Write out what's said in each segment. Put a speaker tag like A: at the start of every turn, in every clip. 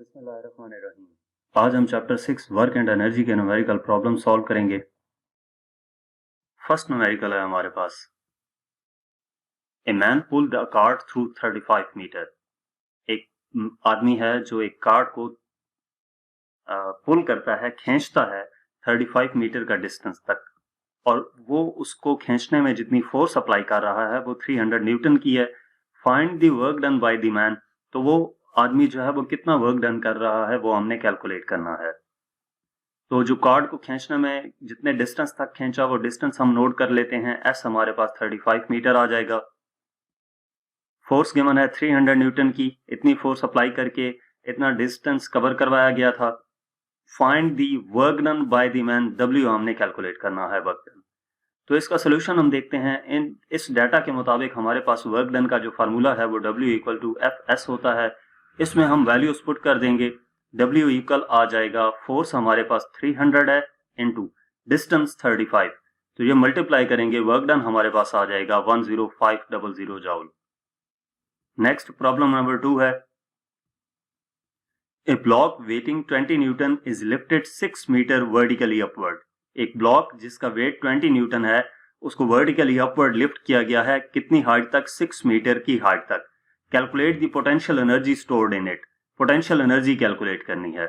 A: बिस्मिल्लाहिर्रहमानिर्रहीम। आज हम चैप्टर 6 वर्क एंड एनर्जी के न्यूमेरिकल प्रॉब्लम सॉल्व करेंगे। फर्स्ट न्यूमेरिकल है हमारे पास, a man pulled a cart through 35 metre. एक आदमी है जो एक कार्ट को पुल करता है, खींचता है 35 मीटर का डिस्टेंस तक, और वो उसको खींचने में जितनी फोर्स अप्लाई कर रहा है वो 300 न्यूटन की है। Find the work done by the man, तो वो आदमी जो है वो कितना वर्क डन कर रहा है वो हमने कैलकुलेट करना है। तो जो कार्ड को खींचने में जितने डिस्टेंस तक खींचा वो डिस्टेंस हम नोट कर लेते हैं। एस हमारे पास 35 मीटर आ जाएगा। फोर्स गिवन है 300 न्यूटन की, इतनी फोर्स अप्लाई करके इतना डिस्टेंस कवर करवाया गया था। Find the work done by the man, W हमने कैलकुलेट करना है वर्क डन। तो इसका सोल्यूशन हम देखते हैं। इस डाटा के मुताबिक हमारे पास वर्क डन का जो फार्मूला है वो W equal to F S होता है। इसमें हम वैल्यूज पुट कर देंगे। W इक्वल आ जाएगा, फोर्स हमारे पास 300 है इनटू डिस्टेंस 35, तो ये मल्टीप्लाई करेंगे, वर्क डन हमारे पास आ जाएगा 10500 जूल। नेक्स्ट प्रॉब्लम नंबर 2 है, a block weighing 20 newton is lifted 6 metre vertically upward. एक ब्लॉक जिसका वेट 20 न्यूटन है उसको वर्टिकली अपवर्ड लिफ्ट किया गया है, कितनी हाइट तक? 6 मीटर की हाइट तक। Calculate the potential energy stored in it, potential energy calculate करनी है।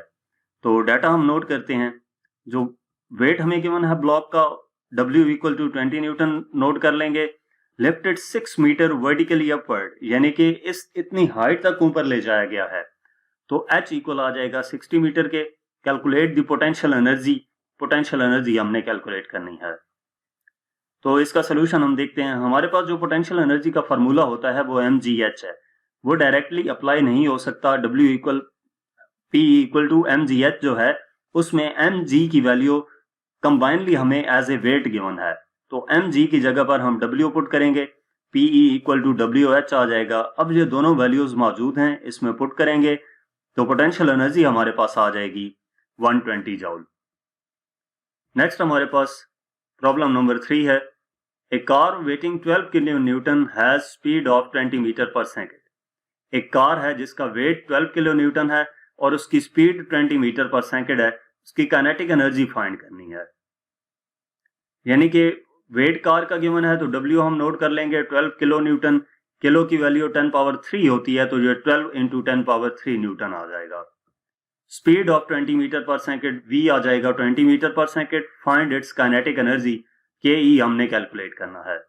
A: तो डाटा हम नोट करते हैं। जो वेट हमें गिवन है ब्लॉक का, W equal to 20 newton note कर लेंगे। लिफ्टेड 6 मीटर वर्टिकली अपवर्ड, यानी कि इस इतनी हाइट तक ऊपर ले जाया गया है, तो H इक्वल आ जाएगा 60 मीटर के। Calculate the potential energy, potential energy हमने कैलकुलेट करनी है। तो इसका सोल्यूशन हम देखते हैं। हमारे पास जो पोटेंशियल एनर्जी का फार्मूला होता है वो mgh है, वो डायरेक्टली अप्लाई नहीं हो सकता। W equal P equal to mgh जो है उसमें mg की वैल्यू कंबाइनली हमें एज ए वेट गिवन है, तो mg की जगह पर हम W पुट करेंगे, Pe इक्वल टू WH आ जाएगा। अब ये दोनों वैल्यूज मौजूद हैं, इसमें पुट करेंगे तो पोटेंशियल एनर्जी हमारे पास आ जाएगी 120 जूल। नेक्स्ट हमारे पास प्रॉब्लम नंबर 3 है, a car weighing 12 kilo newton has speed of 20 metre per second. एक कार है जिसका वेट 12 किलो न्यूटन है और उसकी स्पीड 20 मीटर पर सेकेंड है। उसकी काइनेटिक एनर्जी फाइंड करनी है, यानी कि वेट कार का गिवन है तो W हम नोट कर लेंगे 12 किलो न्यूटन। किलो की वैल्यू 10 पावर 3 होती है, तो ये 12 इंटू 10 पावर 3 न्यूटन आ जाएगा। Speed of 20 metre per second, V आ जाएगा 20 metre per second. Find its kinetic energy, KE हमने कैलकुलेट करना है।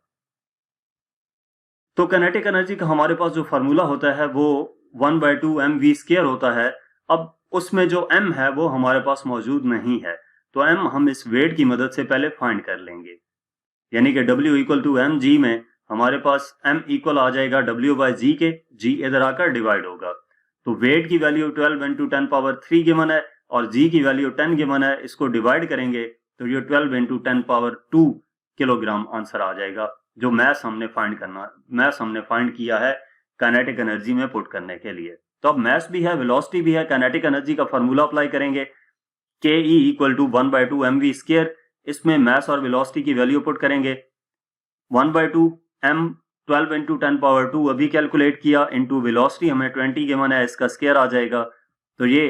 A: तो काइनेटिक एनर्जी का हमारे पास जो फार्मूला होता है वो 1/2 mv स्क्वायर होता है। अब उसमें जो m है वो हमारे पास मौजूद नहीं है, तो m हम इस वेट की मदद से पहले फाइंड कर लेंगे, यानी कि W इक्वल टू mg में हमारे पास m इक्वल आ जाएगा W/g के, g इधर आकर डिवाइड होगा। तो वेट की वैल्यू 12 इंटू 10 पावर 3 गिवन है और g की वैल्यू 10 गिवन है, इसको डिवाइड करेंगे तो ये 12 इंटू 10 पावर 2 किलोग्राम आंसर आ जाएगा। जो मैथ हमने फाइंड किया है काइनेटिक एनर्जी में पुट करने के लिए। तो अब मैथ भी है, वेलोसिटी भी है, काइनेटिक एनर्जी का फार्मूला अप्लाई करेंगे, KE equal to 1/2 mv square. इसमें मैथ और वेलोसिटी की वैल्यू पुट करेंगे। 1/2 m 12 इंटू 10 पावर 2 अभी कैलकुलेट किया, इंटू वेलोसिटी हमें 20 गिवन है, इसका स्क्वायर आ जाएगा। तो ये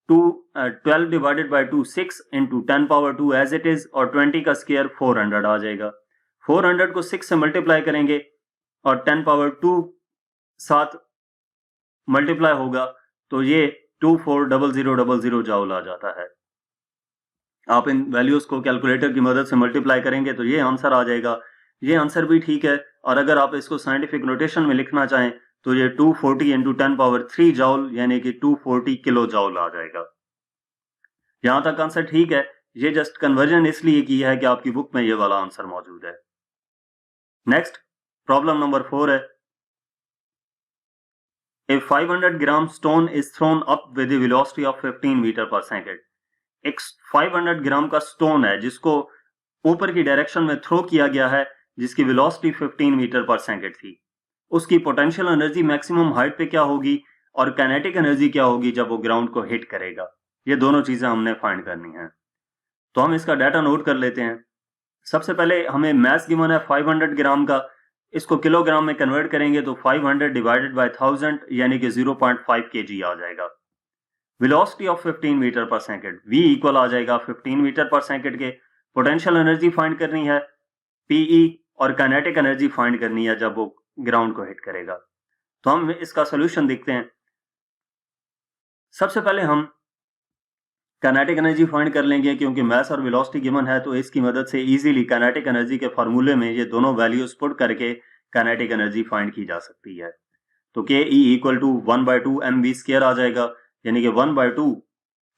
A: 12 divided by 2 6 into 10 power 2 as it is, और 20 का स्क्वायर 400 आ जाएगा। 400 को 6 से मल्टीप्लाई करेंगे और 10 पावर 2 साथ मल्टीप्लाई होगा, तो ये 240000 जूल आ जाता है। आप इन वैल्यूज को कैलकुलेटर की मदद से मल्टीप्लाई करेंगे तो ये आंसर आ जाएगा। ये आंसर भी ठीक है, और अगर आप इसको साइंटिफिक नोटेशन में लिखना चाहें तो ये 240 इंटू 10 पावर 3 जूल, यानी कि 240 किलो जूल आ जाएगा। यहां तक आंसर ठीक है, ये जस्ट कन्वर्जन इसलिए की है कि आपकी बुक में ये वाला आंसर मौजूद है। नेक्स्ट प्रॉब्लम नंबर 4 है, a 500 gram stone is thrown up with the velocity of 15 metre per second. एक 500 ग्राम का स्टोन है जिसको ऊपर की डायरेक्शन में थ्रो किया गया है, जिसकी वेलोसिटी 15 मीटर पर सेकेंड थी। उसकी पोटेंशियल एनर्जी मैक्सिमम हाइट पे क्या होगी और काइनेटिक एनर्जी क्या होगी जब वो ग्राउंड को हिट करेगा, ये दोनों चीजें हमने फाइंड करनी है। तो हम इसका डाटा नोट कर लेते हैं। सबसे पहले हमें मास गिवन है 500 ग्राम का, इसको किलोग्राम में कन्वर्ट करेंगे तो 500 डिवाइडेड बाय 1000 यानी कि 0.5 kg आ जाएगा। Velocity of 15 metre per second, v equal आ जाएगा 15 मीटर पर सेकंड के। पोटेंशियल एनर्जी फाइंड करनी है Pe और काइनेटिक एनर्जी फाइंड करनी है जब वो ग्राउंड को हिट करेगा। तो हम इसका सोल्यूशन देखते हैं। सबसे पहले हम काइनेटिक एनर्जी फाइंड कर लेंगे, क्योंकि मास और वेलोसिटी गिवन है तो इसकी मदद से इजीली काइनेटिक एनर्जी के फार्मूले में ये दोनों वैल्यूज पुट करके काइनेटिक एनर्जी फाइंड की जा सकती है। तो K E equal to 1/2 mv square आ जाएगा, यानी कि 1/2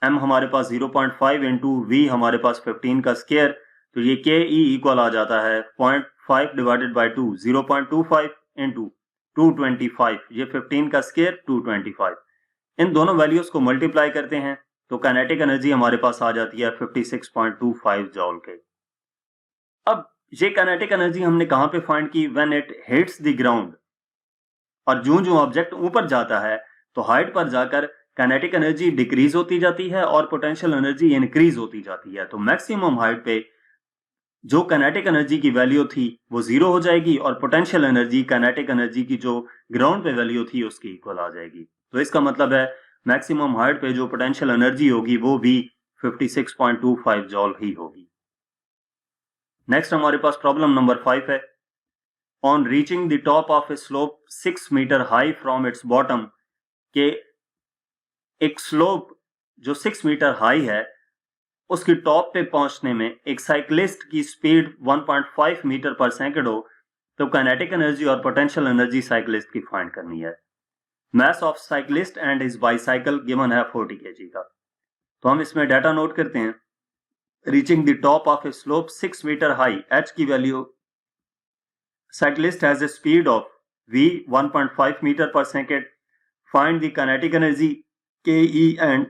A: m हमारे पास 0.5 इंटू वी हमारे पास 15 का स्क्वायर, तो ये के ई इक्वल आ जाता है 0.5 डिवाइडेड बाई 2, 0.25 इंटू 225, ये 15 का स्क्वायर 225। इन दोनों वैल्यूज को मल्टीप्लाई करते हैं तो काइनेटिक एनर्जी हमारे पास आ जाती है 56.25 जॉल के। अब ये काइनेटिक एनर्जी हमने कहां पे फाइंड की? When it hits the ground, और जो जो ऑब्जेक्ट ऊपर जाता है तो हाइट पर जाकर काइनेटिक एनर्जी डिक्रीज होती जाती है और पोटेंशियल एनर्जी इंक्रीज होती जाती है। तो मैक्सिमम हाइट पे जो काइनेटिक एनर्जी की वैल्यू थी वो 0 हो जाएगी और पोटेंशियल एनर्जी काइनेटिक एनर्जी की जो ग्राउंड पे वैल्यू थी उसकी इक्वल आ जाएगी। तो इसका मतलब है मैक्सिमम हाइट पे जो पोटेंशियल एनर्जी होगी वो भी 56.25 जॉल ही होगी। नेक्स्ट हमारे पास प्रॉब्लम नंबर 5 है। On reaching the top of a slope 6 metre high from its bottom, के एक स्लोप जो 6 मीटर हाई है उसकी टॉप पे पहुंचने में एक साइकिलिस्ट की स्पीड 1.5 मीटर पर सेकंड हो, तो काइनेटिक एनर्जी और पोटेंशियल एनर्जी साइकिलिस्ट की फाइंड करनी है। Mass of cyclist and his bicycle given है 40 kg का। तो हम इसमें डाटा नोट करते हैं। Reaching the top of a slope 6 metre high, h की value, cyclist has a speed of v 1.5 metre per second, find the kinetic energy K E and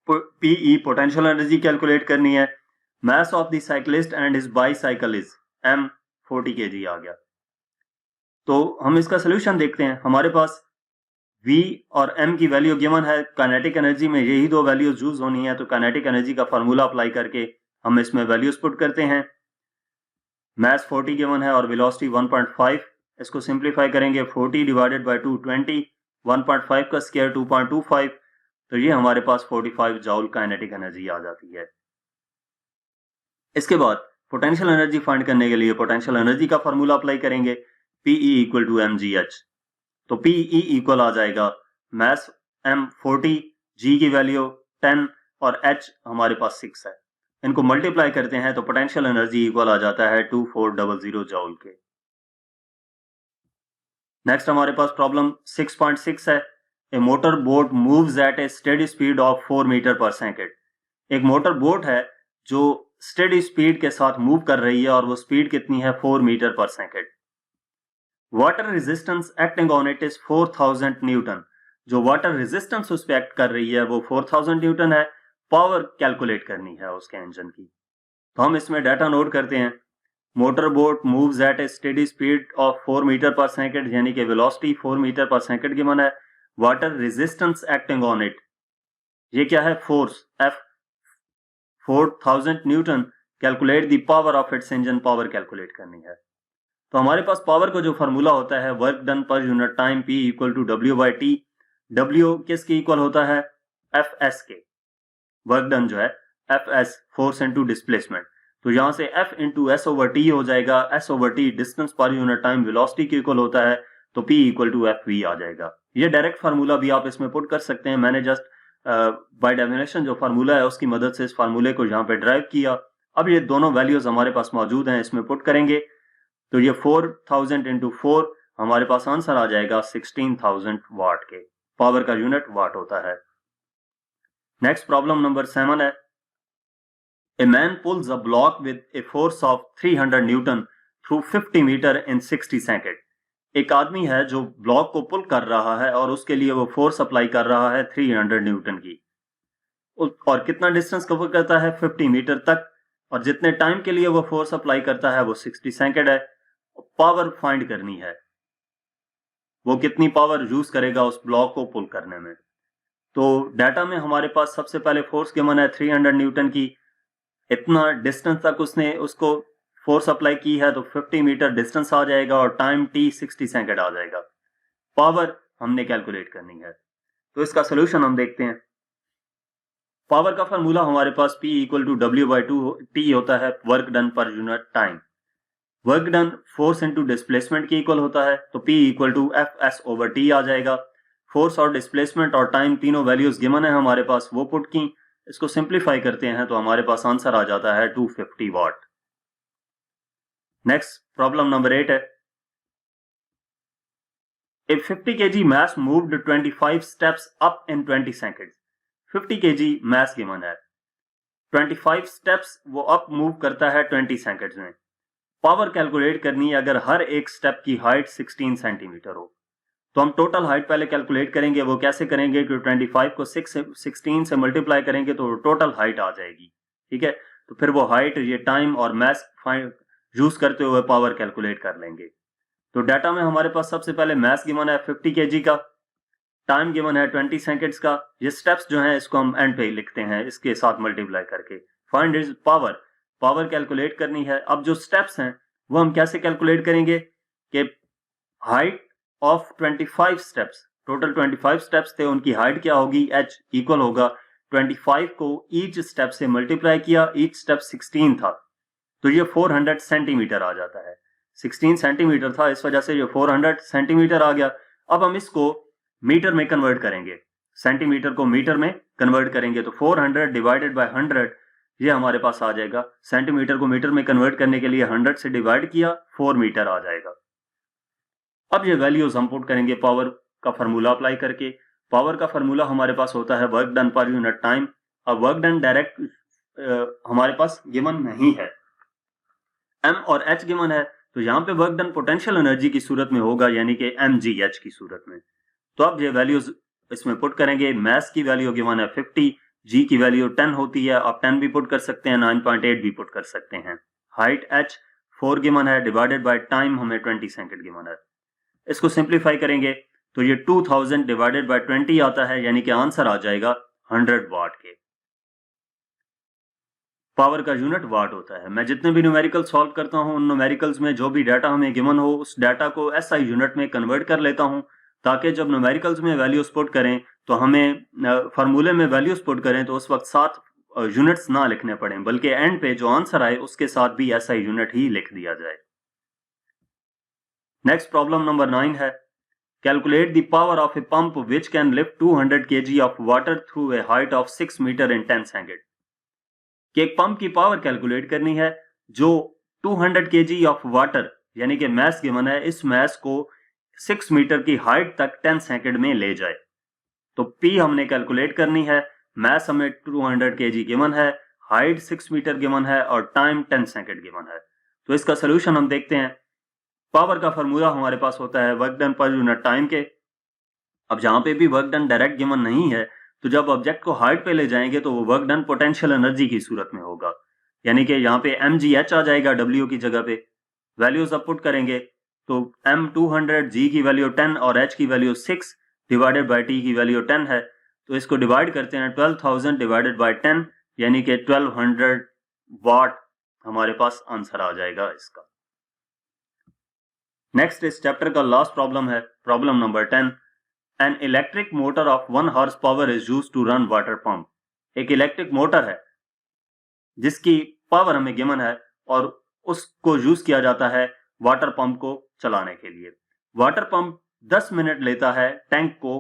A: Pe, potential energy calculate करनी है। Mass of the cyclist and his bicycle is m 40 kg आ गया। तो हम इसका solution देखते हैं। हमारे पास v और m की वैल्यू गिवन है, काइनेटिक एनर्जी में यही दो वैल्यूज यूज होनी है, तो काइनेटिक एनर्जी का फार्मूला अप्लाई करके हम इसमें वैल्यूज पुट करते हैं। मास 40 गिवन है और वेलोसिटी 1.5, इसको सिंप्लीफाई करेंगे 40 डिवाइडेड बाई 220, 1.5 का स्क्वायर 2.25, तो ये हमारे पास 45 जॉल काइनेटिक एनर्जी आ जाती है। इसके बाद पोटेंशियल एनर्जी फाइंड करने के लिए पोटेंशियल एनर्जी का फार्मूला अप्लाई करेंगे, Pe इक्वल टू mgh। तो Pe इक्वल आ जाएगा मास m 40, g की वैल्यू 10 और h हमारे पास 6 है। इनको मल्टीप्लाई करते हैं तो पोटेंशियल एनर्जी इक्वल आ जाता है 2400 जॉल के। नेक्स्ट हमारे पास प्रॉब्लम 6.6 है। A motor boat moves at a steady speed of 4 metre per second. एक मोटर बोट है जो स्टेडी स्पीड के साथ मूव कर रही है और वो स्पीड कितनी है? 4 metre per second. Water resistance acting on it is 4000 Newton. जो वाटर रेजिस्टेंस उस पर एक्ट कर रही है वो 4000 न्यूटन है। पावर कैलकुलेट करनी है उसके इंजन की। तो हम इसमें डाटा नोट करते हैं। Motor boat moves at a steady speed of 4 metre per second, यानी कि velocity 4 metre per second given है। Water resistance acting on it, ये क्या है? Force F 4000 newton. Calculate the power of its engine, power calculate करनी है। तो हमारे पास पावर का जो फॉर्मूला होता है work done per unit time P equal to W/T। W किसके इक्वल होता है? Fs के। वर्क डन जो है Fs, फोर्स इंटू डिस्प्लेसमेंट, तो यहां से F इंटू S/T हो जाएगा। S/T डिस्टेंस पर यूनिट टाइम वेलोसिटी के इक्वल होता है, तो P इक्वल टू Fv आ जाएगा। ये डायरेक्ट फार्मूला भी आप इसमें पुट कर सकते हैं। मैंने जस्ट बाय डेफिनेशन जो फार्मूला है उसकी मदद से इस फार्मूले को यहाँ पे ड्राइव किया। अब ये दोनों वैल्यूज हमारे पास मौजूद हैं, इसमें पुट करेंगे तो ये 4000 इंटू 4 हमारे पास आंसर आ जाएगा 16000 वाट के। पावर का यूनिट वाट होता है। नेक्स्ट प्रॉब्लम नंबर 7 है। A man pulls a block with a force of 300 newton through 50 metre in 60 second. एक आदमी है जो ब्लॉक को पुल कर रहा है और उसके लिए वो फोर्स अप्लाई कर रहा है 300 न्यूटन की, और कितना डिस्टेंस कवर करता है? 50 मीटर तक, और जितने टाइम के लिए वो फोर्स अप्लाई करता है वो 60 सेकेंड है। पावर फाइंड करनी है, वो कितनी पावर यूज करेगा उस ब्लॉक को पुल करने में। तो डाटा में हमारे पास सबसे पहले फोर्स गिवन है 300 न्यूटन की। इतना डिस्टेंस तक उसने उसको फोर्स अप्लाई की है तो 50 मीटर डिस्टेंस आ जाएगा और टाइम t 60 सेकंड आ जाएगा। पावर हमने कैलकुलेट करनी है, तो इसका सोल्यूशन हम देखते हैं। पावर का फार्मूला हमारे पास P इक्वल टू W/2T होता है, work done per unit time. Work done force into displacement के इक्वल होता है, तो P इक्वल टू Fs/T आ जाएगा। फोर्स और डिस्प्लेसमेंट और टाइम तीनों वैल्यूज गिवन है हमारे पास, वो पुट की। इसको सिंप्लीफाई करते हैं तो हमारे पास आंसर आ जाता है 250 वाट। नेक्स्ट प्रॉब्लम नंबर 8 है, A 50 kg mass moved 25 steps up in 20 seconds। 50 kg mass given है, 25 स्टेप्स वो अप मूव करता है 20 सेकंड्स में। पावर कैलकुलेट करनी है अगर हर एक स्टेप की हाइट 16 सेंटीमीटर हो। तो हम टोटल हाइट पहले कैलकुलेट करेंगे। वो कैसे करेंगे कि 25 को 16 से मल्टीप्लाई करेंगे तो टोटल हाइट आ जाएगी। ठीक है, तो फिर वो हाइट, ये टाइम और मैस यूज करते हुए पावर कैलकुलेट कर लेंगे। तो डाटा में हमारे पास सबसे पहले मैस गिवन है 50 केजी का, टाइम गिवन है 20 सेकंड्स का। ये स्टेप्स जो हैं इसको हम एंड पे लिखते हैं इसके साथ मल्टीप्लाई करके। Find is power, power calculate करनी है। अब जो स्टेप्स हैं वो हम कैसे कैलकुलेट करेंगे कि height of 25 steps, total 25 steps थे, उनकी हाइट क्या होगी, h इक्वल होगा 25 को ईच स्टेप से मल्टीप्लाई किया, ईच स्टेप 16 था तो ये 400 सेंटीमीटर आ जाता है। 16 सेंटीमीटर था, इस वजह से ये 400 सेंटीमीटर आ गया। अब हम इसको मीटर में कन्वर्ट करेंगे, सेंटीमीटर को मीटर में कन्वर्ट करेंगे तो 400 डिवाइडेड बाय 100 ये हमारे पास आ जाएगा। सेंटीमीटर को मीटर में कन्वर्ट करने के लिए 100 से डिवाइड किया, 4 मीटर आ जाएगा। अब ये वैल्यूज हम पुट करेंगे पावर का फार्मूला अप्लाई करके। पावर का फार्मूला हमारे पास होता है work done per unit time. अब वर्क डन डायरेक्ट हमारे पास गिवन नहीं है, m और h गिवन है, तो यहाँ पे वर्क डन पोटेंशियल एनर्जी की सूरत में होगा, यानी कि mgh की सूरत में। तो अब ये वैल्यूज इसमें पुट करेंगे। मैस की वैल्यू गिवन है 50, g की वैल्यू 10 होती है, आप 10 भी पुट कर सकते हैं, 9.8 भी पुट कर सकते हैं। हाइट h 4 गिवन है, डिवाइडेड बाय टाइम हमें 20 सेकंड गिवन है। इसको सिंप्लीफाई करेंगे तो ये 2000 डिवाइडेड बाय 20 आता है, यानी कि आंसर आ जाएगा 100 वाट के। पावर का यूनिट वाट होता है। मैं जितने भी न्यूमेरिकल सॉल्व करता हूं उन न्यूमेरिकल्स में जो भी डाटा हमें गिवन हो उस डाटा को SI यूनिट में कन्वर्ट कर लेता हूं, ताकि जब न्यूमेरिकल्स में वैल्यूज पुट करें तो हमें फार्मूले में वैल्यूज पुट करें तो उस वक्त साथ यूनिट्स ना लिखने पड़े, बल्कि एंड पे जो आंसर आए उसके साथ भी SI यूनिट ही लिख दिया जाए। नेक्स्ट प्रॉब्लम नंबर 9 है, calculate the power of a pump which can lift 200 kg of water through a height of 6 metre in 10 second. कि एक पंप की पावर कैलकुलेट करनी है जो 200 kg ऑफ वाटर, यानी कि मैस गिवन है, इस मैस को 6 मीटर की हाइट तक 10 सेकंड में ले जाए। तो P हमने कैलकुलेट करनी है, मैस हमें 200 kg गिवन है, हाइट 6 मीटर गिवन है और टाइम 10 सेकंड गिवन है। तो इसका सोल्यूशन हम देखते हैं। पावर का फार्मूला हमारे पास होता है work done per unit time के। अब जहां पे भी वर्क डन डायरेक्ट गिवन नहीं है तो जब ऑब्जेक्ट को हाइट पे ले जाएंगे तो वो वर्क डन पोटेंशियल एनर्जी की सूरत में होगा, यानी कि यहाँ पे mgh आ जाएगा W की जगह पे। वैल्यूज अब पुट करेंगे तो m 200, g की वैल्यू 10 और h की वैल्यू 6 डिवाइडेड बाय t की वैल्यू 10 है, तो इसको डिवाइड करते हैं 12,000 डिवाइडेड बाय 10, यानी कि 1200 वाट हमारे पास आंसर आ जाएगा इसका। नेक्स्ट इस चैप्टर का लास्ट प्रॉब्लम है, problem number 10। An electric motor of 1 horse power is used to run water pump. एक इलेक्ट्रिक मोटर है जिसकी पावर हमें गिवन है और उसको यूज किया जाता है वाटर पंप को चलाने के लिए। वाटर पंप 10 मिनट लेता है टैंक को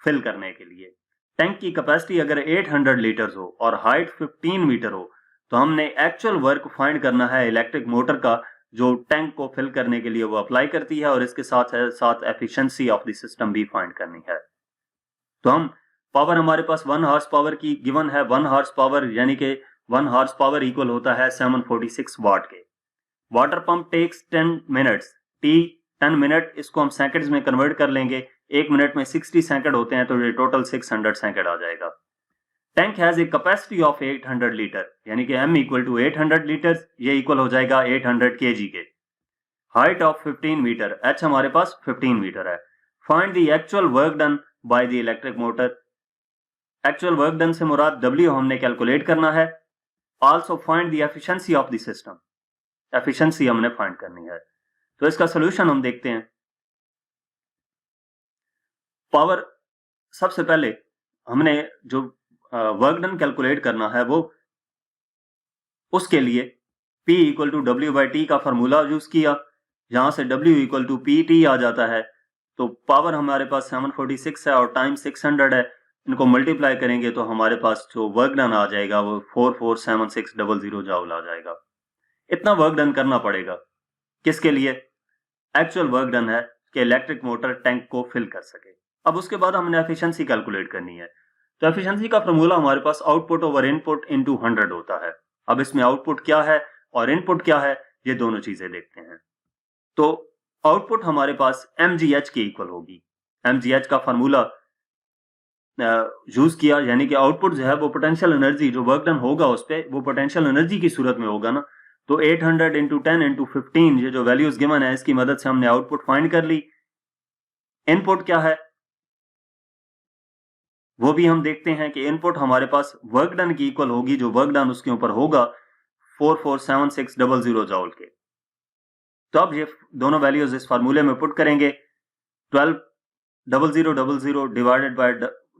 A: फिल करने के लिए। टैंक की कैपेसिटी अगर 800 लीटर्स हो और हाइट 15 मीटर हो तो हमने एक्चुअल वर्क फाइंड करना है इलेक्ट्रिक मोटर का जो टैंक को फिल करने के लिए वो अप्लाई करती है, और इसके साथ साथ एफिशिएंसी ऑफ द सिस्टम भी फाइंड करनी है। तो हम पावर हमारे पास 1 हॉर्स पावर की गिवन है, 1 हॉर्स पावर यानी कि 1 हॉर्स पावर इक्वल होता है 746 वाट के। Water pump takes 10 minutes, t 10 minute, इसको हम सेकंड्स में कन्वर्ट कर लेंगे। 1 मिनट में 60 सेकंड होते हैं तो ये टोटल 600 सेकंड आ जाएगा। Tank has a capacity of 800 litre, यानी कि m इक्वल टू 800 लीटर, ये इक्वल हो जाएगा 800 kg के। हाइट ऑफ 15 मीटर, h हमारे पास 15 मीटर है। Find the actual work done by the electric motor. Actual work done से मुराद W हमने कैलकुलेट करना है। Also find the efficiency of the system, efficiency हमने फाइंड करनी है। तो इसका सोल्यूशन हम देखते हैं। पावर, सबसे पहले हमने जो वर्क डन कैलकुलेट करना है वो उसके लिए P equal to W by T का फॉर्मूला यूज किया, जहां से W equal to P T आ जाता है। तो पावर हमारे पास 746 है और टाइम 600 है, इनको मल्टीप्लाई करेंगे तो हमारे पास जो वर्क डन आ जाएगा वो 447600 जॉल आ जाएगा। इतना वर्क डन करना पड़ेगा किसके लिए? एक्चुअल वर्क डन है कि इलेक्ट्रिक मोटर टैंक को फिल कर सके। अब उसके बाद हमने एफिशिएंसी कैलकुलेट करनी है। तो एफिशिएंसी का फॉर्मूला हमारे पास आउटपुट ओवर इनपुट इनटू 100 होता है। अब इसमें आउटपुट क्या है और इनपुट क्या है, ये दोनों चीजें देखते हैं। तो आउटपुट हमारे पास mgh के इक्वल होगी। mgh का फॉर्मूला यूज किया, यानी कि आउटपुट जो है वो पोटेंशियल एनर्जी जो वर्क डन होगा उस पर वो पोटेंशियल एनर्जी की सूरत में होगा ना। तो 800 इंटू 10 इंटू 15 ये जो वैल्यूज गिवन है इसकी मदद से हमने आउटपुट फाइंड कर ली। इनपुट क्या है वो भी हम देखते हैं कि इनपुट हमारे पास वर्क डन की इक्वल होगी, जो वर्क डन उसके ऊपर होगा 447600 जॉल के। तो अब ये दोनों वैल्यूज इस फार्मूले में पुट करेंगे, 120000 डिवाइडेड बाय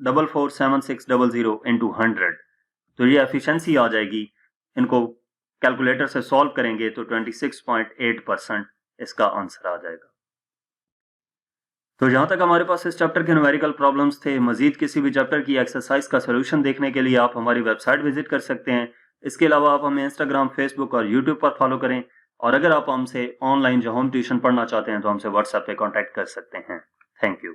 A: 447600 इंटू 100, तो ये एफिशिएंसी आ जाएगी। इनको कैलकुलेटर से सॉल्व करेंगे तो 26.8% इसका आंसर आ जाएगा। तो जहां तक हमारे पास इस चैप्टर के न्यूमेरिकल प्रॉब्लम्स थे, मजीद किसी भी चैप्टर की एक्सरसाइज का सोल्यूशन देखने के लिए आप हमारी वेबसाइट विजिट कर सकते हैं। इसके अलावा आप हमें इंस्टाग्राम, फेसबुक और यूट्यूब पर फॉलो करें, और अगर आप हमसे ऑनलाइन जो होम ट्यूशन पढ़ना चाहते हैं तो हमसे व्हाट्सएप पे कांटेक्ट कर सकते हैं। Thank you.